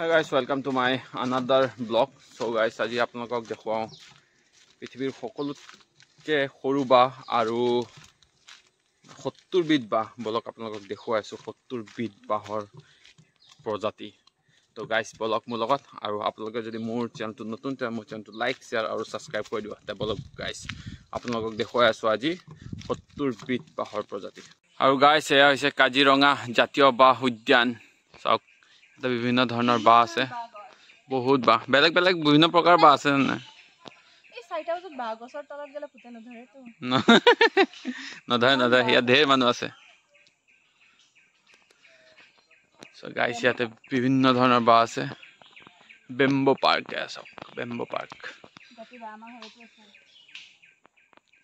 Hi guys, welcome to my another vlog. So guys, আজি আপোনালোকক দেখুৱাও পৃথিৱীৰ সকলোতকৈ সৰু বাঁহ আৰু 70 বিধ বাঁহ বলক আপোনালোকক দেখুৱাইছো 70 বিধ বাঁহৰ প্ৰজাতি। তো গাইস বলক মোৰ লগত আৰু আপোনালোকে যদি মোৰ চেনেলটো নতুন তে মোৰ চেনেলটো লাইক শেয়াৰ আৰু সাবস্ক্ৰাইব কৰি দিবা। তে বলক গাইস আপোনালোকক দেখুৱাই আছো আজি 70 বিধ বাঁহৰ প্ৰজাতি। আৰু গাইস এয়া হৈছে কাজিৰঙা জাতীয় বাঁহ উদ্যান। চাওক বিভিন্ন ধৰণৰ বাঁহ আছে, বহুত বাঁহ বেলেগ বেলেগ বিভিন্ন প্ৰকাৰ বাঁহ আছে না। এই সাইটা ওজত বাঁহ গছৰ তলত গলে ফুটে নধৰে তো নধৰে ইয়াত ঢেৰ মানুহ আছে। সো গাইস ইয়াতে বিভিন্ন ধৰণৰ বাঁহ আছে। বেম্বো পাৰ্ক আছে, বেম্বো পাৰ্ক। জাতিবা আমাৰ ঘৰতো আছে।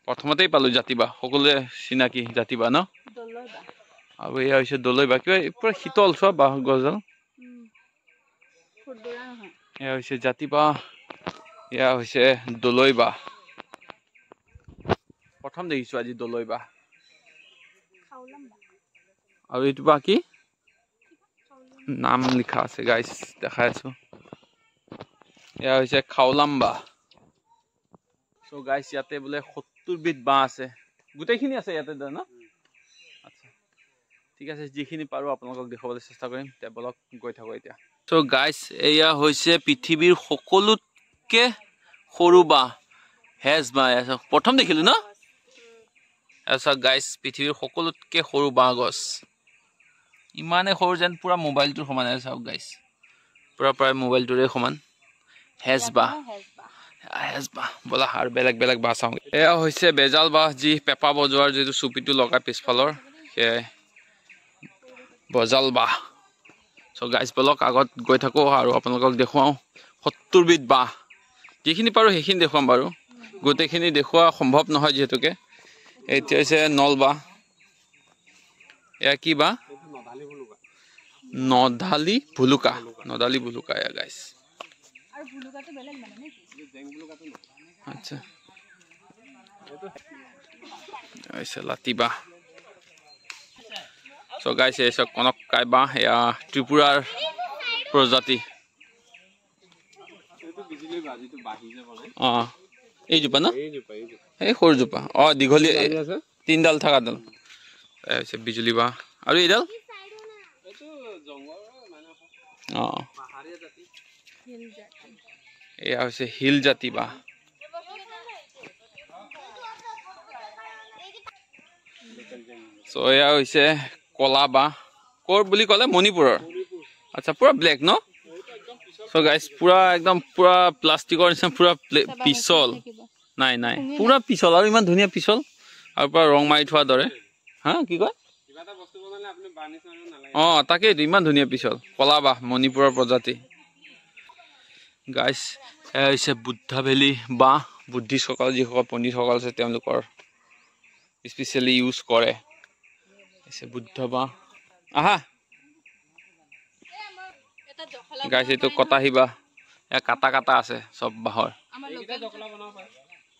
প্ৰথমতেই পালো জাতিবা, সকলোৱে চিনাকি জাতিবা ন। দলৈ বাঁহ আৰু এয়া হৈছে দলৈ বাঁহ, কিবা পুৰা শীতল চোৱা বাঁহ গছডাল। ফুটবৰা নহয় এয়া হৈছে জাতিবাঁহ, এয়া হৈছে দলৈ বাঁহ। প্ৰথম দেখিছো আজি দলৈ বাঁহ। খাউলাম বাঁহ আৰু এইটো বাঁহ কি নাম লিখা আছে গাইস, দেখাই আছো। এয়া হৈছে খাউলাম বাঁহ। সো গাইস ইয়াতে বোলে 70 বিধ বাঁহ আছে, গোটেইখিনি আছে ইয়াতে ন। আচ্ছা ঠিক আছে, যিখিনি পাৰো আপোনালোকক দেখাবলৈ চেষ্টা কৰিম। তে বলক গৈ থাকো এতিয়া। সো গাইস এয়া হৈছে পৃথিৱীৰ সকলোতকৈ সৰু বাঁহ, হেজ বাঁহ। প্ৰথম দেখিলো ন। আচ্ছা গাইস পৃথিৱীৰ সকলোতকৈ সৰু বাঁহ গছ, ইমানে সৰু যেন পুৰা মোবাইলটোৰ সমান আছে। চাওক গাইস পুৰা প্ৰায় মোবাইলটোৰে সমান। হেজ বাঁহ, হেজ বাঁহ। বলা আৰু বেলেগ বেলেগ বাঁহ চাওঁ। এয়া হৈছে বেজাল বাঁহ, যি পেঁপা বজোৱাৰ যিটো চুপিটো লগাই পিছফালৰ, সেয়াই বজাল বাঁহ। সো গাইস বলক আগত গৈ থাকো আৰু আপোনালোকক দেখুৱাও 70 বিধ বাঁহ। যিখিনি পাৰো সেইখিনি দেখুৱাম বাৰু, গোটেইখিনি দেখুওৱা সম্ভৱ নহয় যিহেতুকে। এতিয়া হৈছে নল বাঁহ। এয়া কি বাঁহ? নদালি ভুলুকা, নদালি ভুলুকা। এয়া গাইস আৰু ভুলুকাটো বেলেগ মানে নেকি? আচ্ছা এইছে লাতি বাঁহ। সো গাইস এই সব কনককাই বাঁহ, এয়া ত্ৰিপুৰাৰ প্ৰজাতি। এই জোপা ন, এই সৰু জোপা দীঘলীয়া তিনডাল থকাডাল হৈছে বিজুলী বাঁহ। আৰু এইডাল এয়া হৈছে হিল জাতি বাঁহ। সো এয়া হৈছে কলা বাঁহ। ক'ৰ বুলি ক'লে? মণিপুৰৰ। আচ্ছা পুৰা ব্লেক ন। সো গাইস পুৰা একদম পুৰা প্লাষ্টিকৰ নিচিনা পুৰা পিছল, নাই নাই পুৰা পিছল আৰু ইমান ধুনীয়া পিছল আৰু পুৰা ৰং মাৰি থোৱা দৰে। হা কি কয়? তাকেইতো ইমান ধুনীয়া পিছল। কলা বাঁহ মণিপুৰৰ প্ৰজাতি। গাইস এয়া হৈছে বুদ্ধা ভেলি বাঁহ। বুদ্ধিষ্টসকল যিসকল পণ্ডিতসকল আছে তেওঁলোকৰ স্পেচিয়েলি ইউজ কৰে। বুদ্ধ বাঁহ। আহা গাইস এইটো কটাহী বাঁহ। এয়া কাটা কাটা আছে চব বাঁহৰ।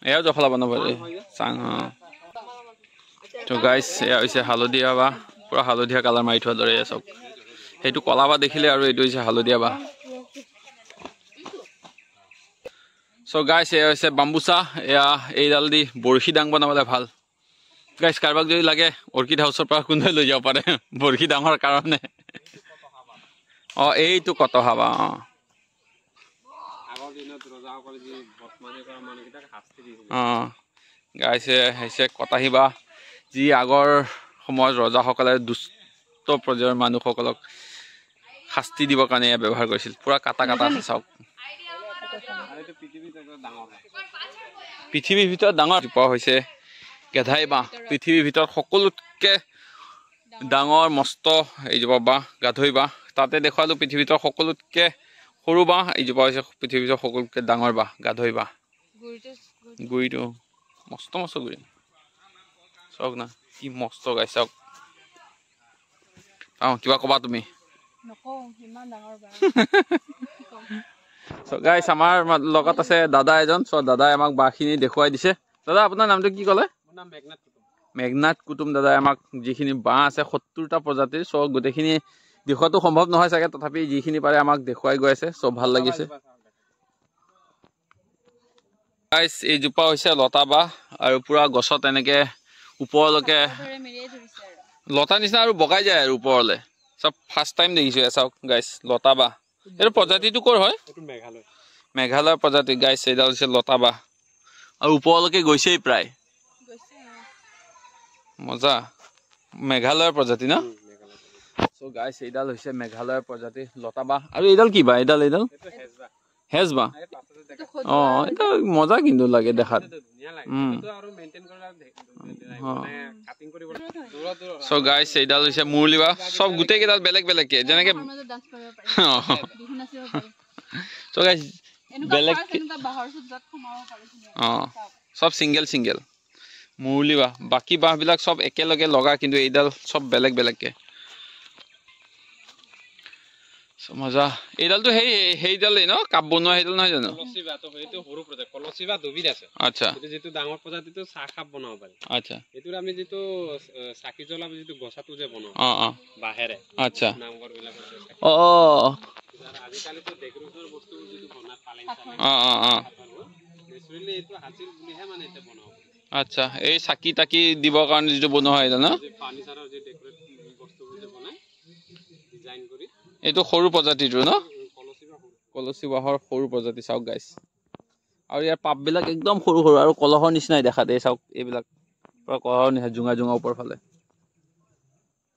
এয়াও জখলা বনাব চাং। তো গাইস এয়া হৈছে হালধীয়া বাঁহ, পুৰা হালধীয়া কালাৰ মাৰি থোৱা দৰে চব। সেইটো কলা বাঁহ দেখিলে আৰু এইটো হৈছে হালধীয়া বাঁহ। সো গাইস এয়া হৈছে বাম্বুচা। এয়া এইডাল দি বৰশী ডাং বনাবলৈ ভাল। গাইস কাৰোবাক যদি লাগে অৰ্কিড হাউচৰ পৰা কোনোবাই লৈ যাব পাৰে বৰশী ডাঙৰ কাৰণে। এইটো কটহা বাঁহ। গাইস হৈছে কটাহী বাঁহ, যি আগৰ সময়ত ৰজাসকলে দুষ্ট পৰ্যায়ৰ মানুহসকলক শাস্তি দিবৰ কাৰণে ব্যৱহাৰ কৰিছিল। পুৰা কাটা কাটা আছে চাওক। পৃথিৱীৰ ভিতৰত ডাঙৰ জোপা হৈছে গেধাই বাঁহ। পৃথিৱীৰ ভিতৰত সকলোতকৈ ডাঙৰ মস্ত এইজোপা বাঁহ গাধৈ বাঁহ। তাতে দেখুৱালো পৃথিৱীৰ ভিতৰত সকলোতকৈ সৰু বাঁহ, এইজোপা হৈছে পৃথিৱীৰ ভিতৰত সকলোতকৈ ডাঙৰ বাঁহ গাধৈ বাঁহ। গুৰিটো মস্ত মস্ত গুৰি চাওক না, কি মস্ত গাইছ চাওক। কিবা কবা তুমি? সো গাইস আমাৰ লগত আছে দাদা এজন। সো দাদাই আমাক বাঁহখিনি দেখুৱাই দিছে। দাদা আপোনাৰ নামটো কি ক'লে? মেঘনাথ কুতুম। দাদাই আমাক যিখিনি বাঁহ আছে 70টা প্ৰজাতিৰ, সো গোটেইখিনি দেখুৱাটো সম্ভৱ নহয় চাগে, তথাপি যিখিনি পাৰে আমাক দেখুৱাই গৈ আছে, চব ভাল লাগিছে। গাইছ এইজোপা হৈছে লতা বাঁহ আৰু পুৰা গছত এনেকে ওপৰলৈকে লতা নিচিনা আৰু বগাই যায় আৰু ওপৰলৈ। চব ফাৰ্ষ্ট টাইম দেখিছো চাওক গাইছ লতা বাঁহ। এইটো প্ৰজাতিটো ক'ৰ হয়? মেঘালয়ৰ প্ৰজাতি গাইছ। এইডাল হৈছে লতা বাঁহ আৰু ওপৰলৈকে গৈছেই প্ৰায়। মজা। মেঘালয়ৰ প্ৰজাতি ন? চ' গাইছ এইডাল হৈছে মেঘালয়ৰ প্ৰজাতি লতা বাঁহ। আৰু এইডাল কি বাঁহ? এইডাল হেজ বাঁহ। অঁ এইটো মজা কিন্তু লাগে দেখাত। চ' গাইছ এইডাল হৈছে মুৰলি বাঁহ। চব গোটেই কেইডাল বেলেগ বেলেগকে, যেনেকে চ' গাইছ বেলেগ অঁ চব ছিংগেল ছিংগেল মুৰলি বাঁহ। বাকী বাঁহবিলাক চব একেলগে লগা, কিন্তু এইডাল চব বেলেগ বেলেগকে। মজা। এইডালটো সেইডালেই ন? কাপ বনোৱা সেইডাল নহয় জানো? আচ্ছা যিটো ডাঙৰ প্ৰজাতিটো চাহকাপ বনাব পাৰি। আচ্ছা এইটোৰ আমি যিটো চাকি জ্বলাব যিটো গছাটো যে বনাও বাঁহেৰে। আচ্ছা নামঘৰ বিলাকত আজিকালিতো ডেকৰেশ্যনৰ বস্তু যিটো বনাই পালেং নেচাৰেলি এইটো হাতীৰ বুলিহে মানে এতিয়া বনাব পাৰি। আচ্ছা এই চাকি তাকি দিবৰ কাৰণে যিটো বনোৱা হয় ন? ফাৰ্নিচাৰৰ যি ডেকৰেট বস্তুবোৰ যে বনাই ডিজাইন কৰি, এইটো সৰু প্ৰজাতিটো ন? কলচী বাঁহৰ সৰু প্ৰজাতি। চাওক গাইছ আৰু ইয়াৰ পাপবিলাক একদম সৰু সৰু আৰু কলহৰ নিচিনাই দেখাত। এই চাওক এইবিলাক পুৰা কলহৰ নিচিনা জোঙা জোঙা ওপৰ ফালে।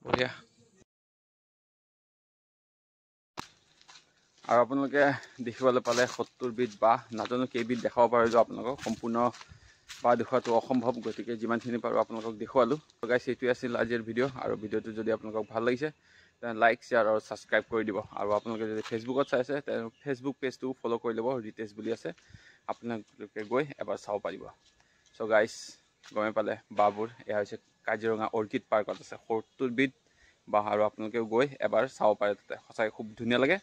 বঢ়িয়া। আৰু আপোনালোকে দেখিবলৈ পালে 70 বিধ বাঁহ। নাজানো কেইবিধ দেখাব পাৰিলোঁ আপোনালোকক, সম্পূৰ্ণ বাঁহ দেখুৱাটো অসম্ভৱ, গতিকে যিমানখিনি পাৰোঁ আপোনালোকক দেখুৱালোঁ। গাইছ এইটোৱে আছিল আজিৰ ভিডিঅ'। আৰু ভিডিঅ'টো যদি আপোনালোকক ভাল লাগিছে তেনে লাইক শ্বেয়াৰ আৰু ছাবস্ক্ৰাইব কৰি দিব। আৰু আপোনালোকে যদি ফেচবুকত চাইছে তেনে ফেচবুক পেজটো ফ'ল' কৰি ল'ব, ৰিতেশ বুলি আছে, আপোনালোকে গৈ এবাৰ চাব পাৰিব। চ' গাইছ গমে পালে বাঁহবোৰ। এয়া হৈছে কাজিৰঙা অৰ্কিড পাৰ্কত আছে 70 বিধ বাঁহ, আৰু আপোনালোকেও গৈ এবাৰ চাব পাৰে তাতে। সঁচাকৈ খুব ধুনীয়া লাগে।